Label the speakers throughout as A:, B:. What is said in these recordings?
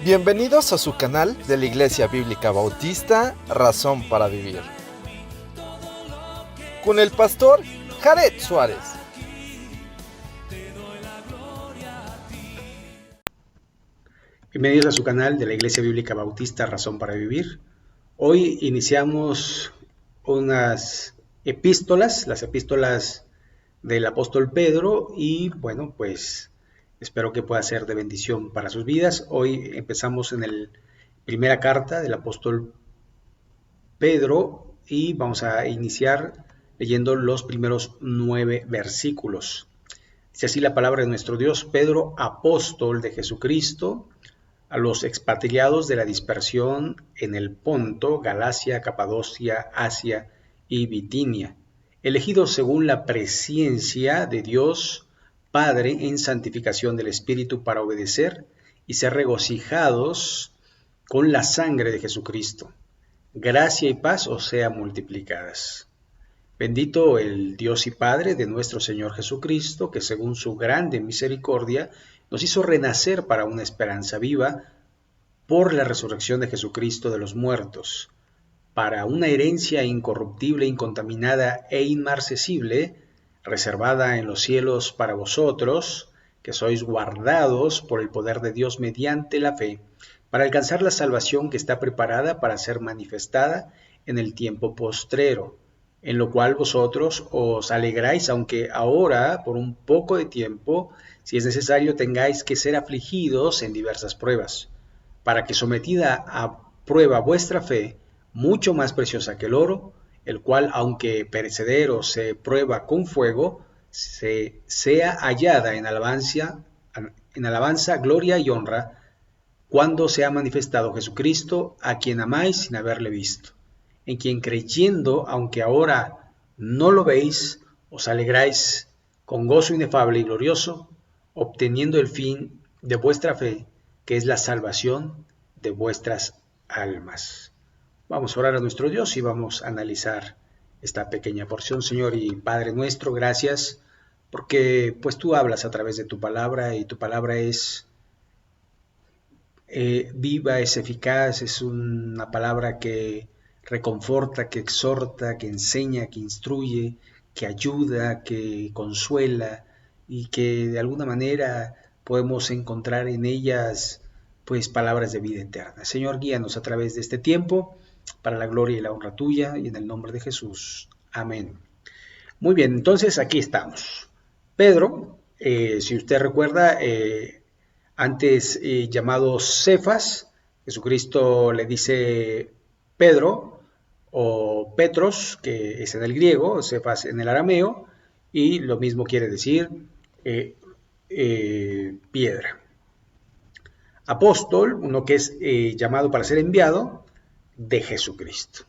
A: Bienvenidos a su canal de la Iglesia Bíblica Bautista, Razón para Vivir, con el pastor Jared Suárez.
B: Bienvenidos a su canal de la Iglesia Bíblica Bautista, Razón para Vivir. Hoy iniciamos unas epístolas, las epístolas del apóstol Pedro, y bueno, pues espero que pueda ser de bendición para sus vidas. Hoy empezamos en la primera carta del apóstol Pedro y vamos a iniciar leyendo los primeros 9 versículos. Dice así la palabra de nuestro Dios: Pedro, apóstol de Jesucristo, a los expatriados de la dispersión en el Ponto, Galacia, Capadocia, Asia y Bitinia, elegidos según la presciencia de Dios Padre en santificación del Espíritu para obedecer y ser regocijados con la sangre de Jesucristo. Gracia y paz os sea multiplicadas. Bendito el Dios y Padre de nuestro Señor Jesucristo, que según su grande misericordia nos hizo renacer para una esperanza viva por la resurrección de Jesucristo de los muertos, para una herencia incorruptible, incontaminada e inmarcesible, reservada en los cielos para vosotros, que sois guardados por el poder de Dios mediante la fe, para alcanzar la salvación que está preparada para ser manifestada en el tiempo postrero, en lo cual vosotros os alegráis, aunque ahora, por un poco de tiempo, si es necesario, tengáis que ser afligidos en diversas pruebas, para que sometida a prueba vuestra fe, mucho más preciosa que el oro, el cual, aunque perecedero se prueba con fuego, sea hallada en alabanza, gloria y honra, cuando sea manifestado Jesucristo, a quien amáis sin haberle visto, en quien creyendo, aunque ahora no lo veis, os alegráis con gozo inefable y glorioso, obteniendo el fin de vuestra fe, que es la salvación de vuestras almas. Vamos a orar a nuestro Dios y vamos a analizar esta pequeña porción. Señor y Padre nuestro, gracias porque pues tú hablas a través de tu palabra y tu palabra es viva, es eficaz, es una palabra que reconforta, que exhorta, que enseña, que instruye, que ayuda, que consuela y que de alguna manera podemos encontrar en ellas pues palabras de vida eterna. Señor, guíanos a través de este tiempo para la gloria y la honra tuya y en el nombre de Jesús. Amén. Muy bien, entonces aquí estamos. Pedro, si usted recuerda, antes llamado Cefas, Jesucristo le dice Pedro o Petros, que es en el griego, Cefas en el arameo, y lo mismo quiere decir piedra. Apóstol, uno que es llamado para ser enviado de Jesucristo.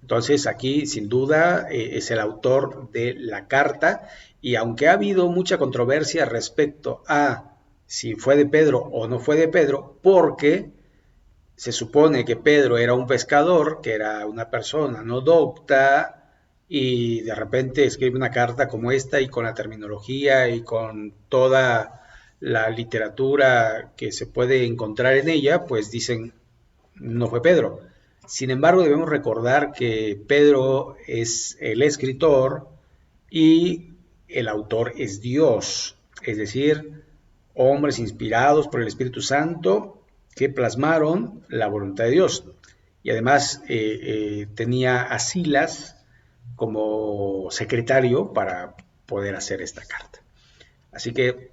B: Entonces aquí sin duda es el autor de la carta, y aunque ha habido mucha controversia respecto a si fue de Pedro o no fue de Pedro, porque se supone que Pedro era un pescador, que era una persona no docta, y de repente escribe una carta como esta y con la terminología y con toda la literatura que se puede encontrar en ella, pues dicen, no fue Pedro. Sin embargo, debemos recordar que Pedro es el escritor y el autor es Dios, es decir, hombres inspirados por el Espíritu Santo que plasmaron la voluntad de Dios. Y además tenía a Silas como secretario para poder hacer esta carta. Así que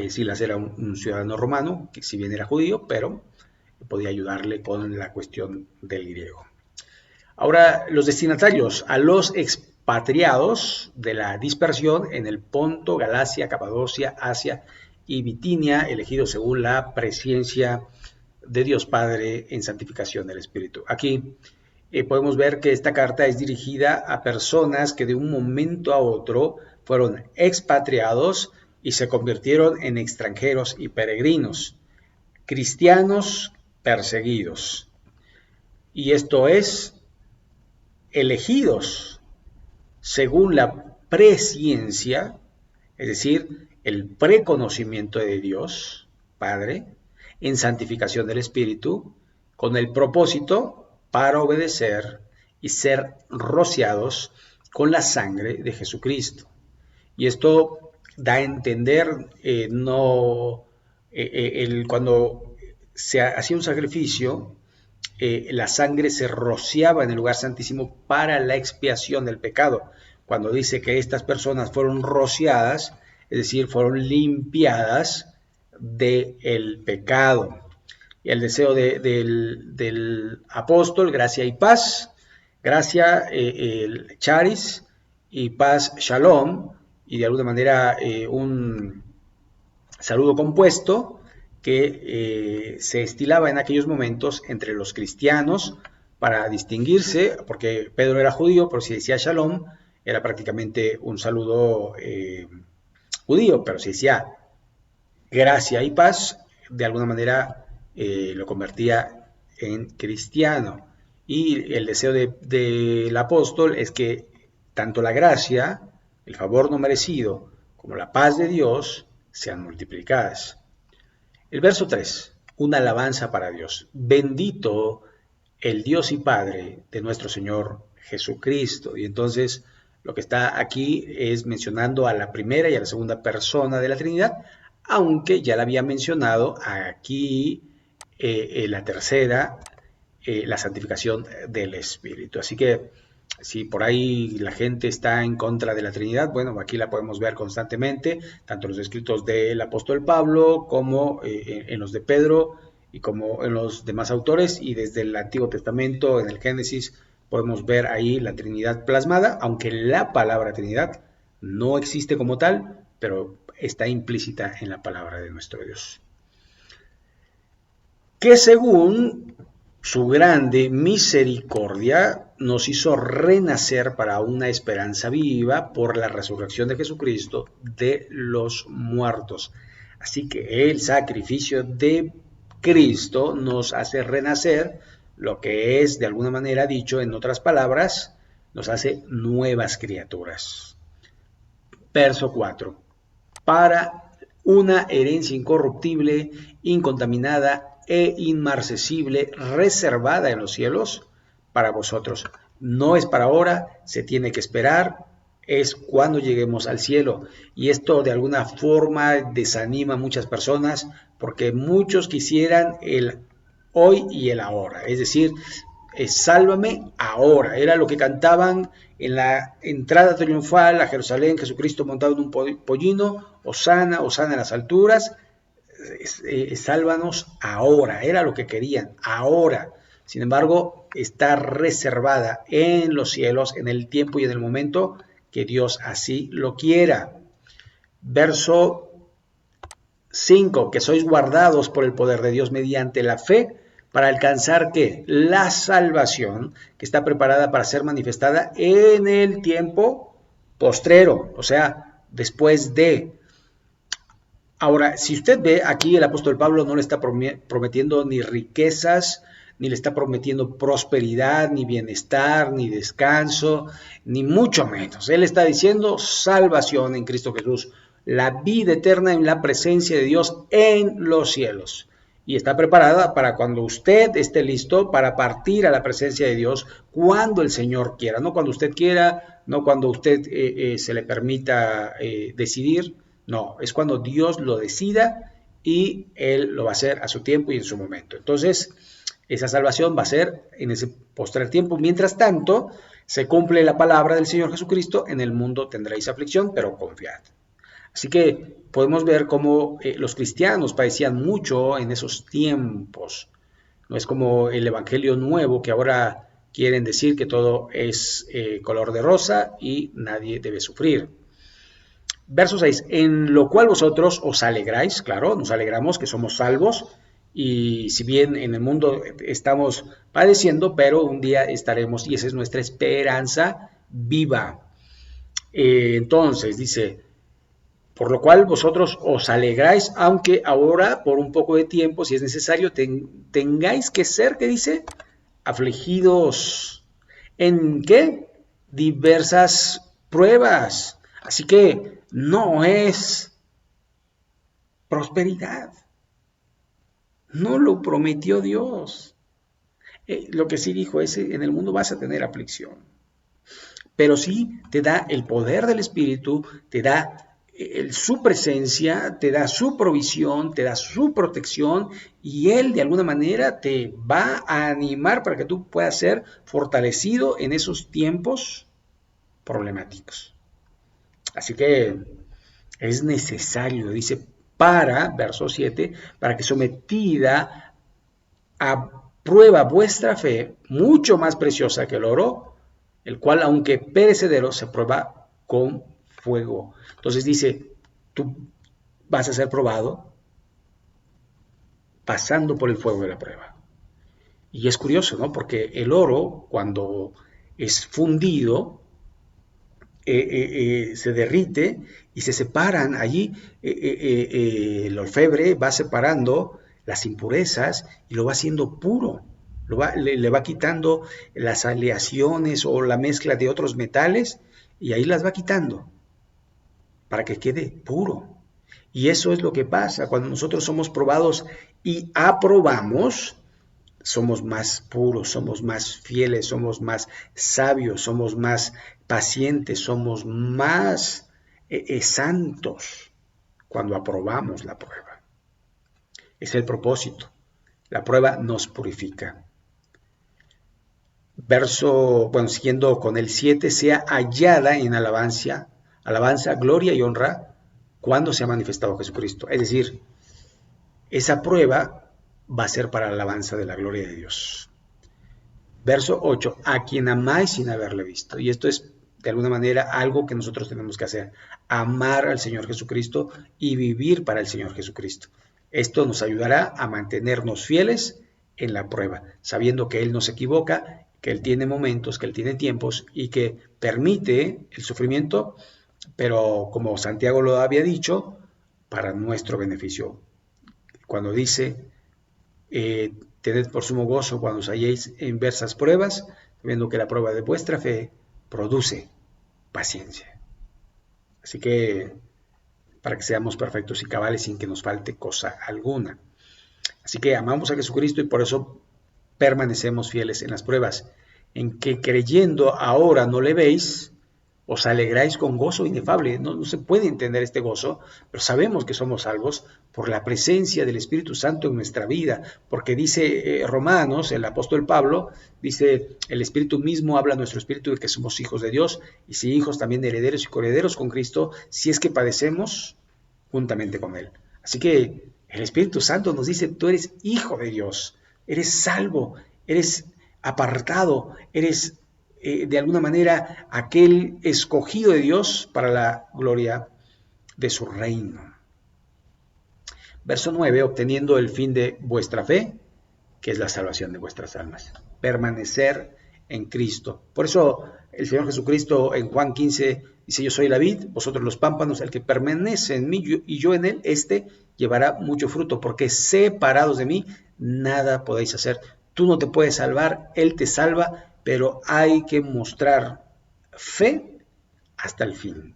B: Silas era un ciudadano romano, que si bien era judío, pero podía ayudarle con la cuestión del griego. Ahora, los destinatarios: a los expatriados de la dispersión en el Ponto, Galacia, Capadocia, Asia y Bitinia, elegidos según la presciencia de Dios Padre en santificación del Espíritu. Aquí podemos ver que esta carta es dirigida a personas que de un momento a otro fueron expatriados y se convirtieron en extranjeros y peregrinos, cristianos perseguidos. Y esto es, elegidos según la presciencia, es decir, el preconocimiento de Dios Padre, en santificación del Espíritu, con el propósito para obedecer y ser rociados con la sangre de Jesucristo. Y esto da a entender, cuando se hacía un sacrificio, la sangre se rociaba en el lugar santísimo para la expiación del pecado. Cuando dice que estas personas fueron rociadas, es decir, fueron limpiadas del pecado. Y el deseo del apóstol, gracia y paz, gracia, el charis, y paz, shalom, y de alguna manera un saludo compuesto que se estilaba en aquellos momentos entre los cristianos para distinguirse, porque Pedro era judío, pero si decía shalom, era prácticamente un saludo judío, pero si decía gracia y paz, de alguna manera lo convertía en cristiano. Y el deseo del apóstol es que tanto la gracia, el favor no merecido, como la paz de Dios sean multiplicadas. El verso 3, una alabanza para Dios. Bendito el Dios y Padre de nuestro Señor Jesucristo. Y entonces lo que está aquí es mencionando a la primera y a la segunda persona de la Trinidad, aunque ya la había mencionado aquí la tercera, la santificación del Espíritu. Así que si por ahí la gente está en contra de la Trinidad, bueno, aquí la podemos ver constantemente, tanto en los escritos del apóstol Pablo como en los de Pedro y como en los demás autores, y desde el Antiguo Testamento, en el Génesis, podemos ver ahí la Trinidad plasmada, aunque la palabra Trinidad no existe como tal, pero está implícita en la palabra de nuestro Dios. Que según su grande misericordia nos hizo renacer para una esperanza viva por la resurrección de Jesucristo de los muertos. Así que el sacrificio de Cristo nos hace renacer, lo que es de alguna manera dicho en otras palabras, nos hace nuevas criaturas. Verso 4. Para una herencia incorruptible, incontaminada e inmarcesible, reservada en los cielos para vosotros. No es para ahora, se tiene que esperar, es cuando lleguemos al cielo. Y esto de alguna forma desanima a muchas personas, porque muchos quisieran el hoy y el ahora, es decir, sálvame ahora, era lo que cantaban en la entrada triunfal a Jerusalén, Jesucristo montado en un pollino, Hosana, Hosana en las alturas, sálvanos ahora, era lo que querían, ahora. Sin embargo, está reservada en los cielos, en el tiempo y en el momento que Dios así lo quiera. Verso 5, que sois guardados por el poder de Dios mediante la fe, para alcanzar ¿qué? La salvación que está preparada para ser manifestada en el tiempo postrero, o sea, después de. Ahora, si usted ve aquí, el apóstol Pablo no le está prometiendo ni riquezas, ni le está prometiendo prosperidad, ni bienestar, ni descanso, ni mucho menos. Él está diciendo salvación en Cristo Jesús, la vida eterna en la presencia de Dios en los cielos. Y está preparada para cuando usted esté listo para partir a la presencia de Dios cuando el Señor quiera, no cuando usted quiera, no cuando usted se le permita decidir, no, es cuando Dios lo decida y Él lo va a hacer a su tiempo y en su momento. Entonces, esa salvación va a ser en ese postrer tiempo. Mientras tanto, se cumple la palabra del Señor Jesucristo, en el mundo tendréis aflicción, pero confiad. Así que podemos ver cómo los cristianos padecían mucho en esos tiempos. No es como el Evangelio nuevo, que ahora quieren decir que todo es color de rosa y nadie debe sufrir. Verso 6, en lo cual vosotros os alegráis, claro, nos alegramos que somos salvos, y si bien en el mundo estamos padeciendo, pero un día estaremos, y esa es nuestra esperanza viva. Entonces, dice, por lo cual vosotros os alegráis, aunque ahora, por un poco de tiempo, si es necesario, tengáis que ser, ¿qué dice? Afligidos. ¿En qué? Diversas pruebas. Así que no es prosperidad. No lo prometió Dios. Lo que sí dijo es, en el mundo vas a tener aflicción. Pero sí te da el poder del Espíritu, te da su presencia, te da su provisión, te da su protección y Él de alguna manera te va a animar para que tú puedas ser fortalecido en esos tiempos problemáticos. Así que es necesario, dice, verso 7, para que sometida a prueba vuestra fe, mucho más preciosa que el oro, el cual, aunque perecedero, se prueba con fuego. Entonces dice, tú vas a ser probado pasando por el fuego de la prueba. Y es curioso, ¿no? Porque el oro, cuando es fundido, se derrite y se separan allí, el orfebre va separando las impurezas y lo va haciendo puro, le va quitando las aleaciones o la mezcla de otros metales y ahí las va quitando para que quede puro. Y eso es lo que pasa cuando nosotros somos probados y aprobamos. Somos más puros, somos más fieles, somos más sabios, somos más pacientes, somos más santos cuando aprobamos la prueba. Es el propósito. La prueba nos purifica. Siguiendo con el 7, sea hallada en alabanza, gloria y honra cuando se ha manifestado Jesucristo. Es decir, esa prueba va a ser para la alabanza de la gloria de Dios. Verso 8, a quien amáis sin haberle visto. Y esto es de alguna manera algo que nosotros tenemos que hacer, amar al Señor Jesucristo y vivir para el Señor Jesucristo. Esto nos ayudará a mantenernos fieles en la prueba, sabiendo que Él no se equivoca, que Él tiene momentos, que Él tiene tiempos y que permite el sufrimiento, pero como Santiago lo había dicho, para nuestro beneficio. Cuando dice, tened por sumo gozo cuando os halléis en diversas pruebas, sabiendo que la prueba de vuestra fe produce paciencia. Así que, para que seamos perfectos y cabales sin que nos falte cosa alguna. Así que amamos a Jesucristo y por eso permanecemos fieles en las pruebas, en que creyendo ahora no le veis, os alegráis con gozo inefable. No se puede entender este gozo, pero sabemos que somos salvos por la presencia del Espíritu Santo en nuestra vida, porque dice Romanos, el apóstol Pablo, dice, el Espíritu mismo habla a nuestro espíritu de que somos hijos de Dios, y si hijos también herederos y coherederos con Cristo, si es que padecemos juntamente con Él. Así que el Espíritu Santo nos dice, tú eres hijo de Dios, eres salvo, eres apartado, eres de alguna manera aquel escogido de Dios para la gloria de su reino. Verso 9, obteniendo el fin de vuestra fe, que es la salvación de vuestras almas. Permanecer en Cristo. Por eso el Señor Jesucristo en Juan 15 dice, yo soy la vid, vosotros los pámpanos, el que permanece en mí y yo en él, este llevará mucho fruto, porque separados de mí, nada podéis hacer. Tú no te puedes salvar, Él te salva, pero hay que mostrar fe hasta el fin.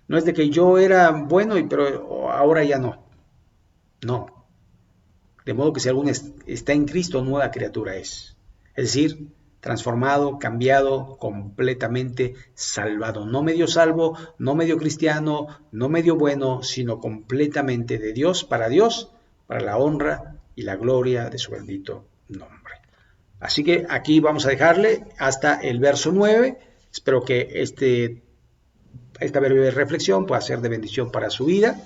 B: No es de que yo era bueno, pero ahora ya no. No. De modo que si alguno está en Cristo, nueva criatura es. Es decir, transformado, cambiado, completamente salvado. No medio salvo, no medio cristiano, no medio bueno, sino completamente de Dios, para la honra y la gloria de su bendito nombre. Así que aquí vamos a dejarle hasta el verso 9. Espero que esta breve reflexión pueda ser de bendición para su vida.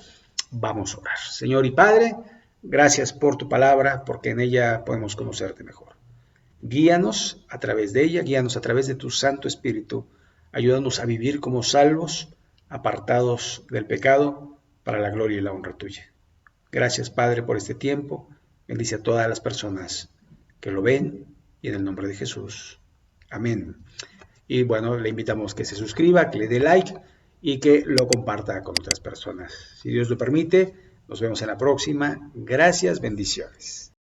B: Vamos a orar. Señor y Padre, gracias por tu palabra, porque en ella podemos conocerte mejor. Guíanos a través de ella, guíanos a través de tu Santo Espíritu. Ayúdanos a vivir como salvos, apartados del pecado, para la gloria y la honra tuya. Gracias, Padre, por este tiempo. Bendice a todas las personas que lo ven y en el nombre de Jesús. Amén. Y bueno, le invitamos que se suscriba, que le dé like y que lo comparta con otras personas. Si Dios lo permite, nos vemos en la próxima. Gracias, bendiciones.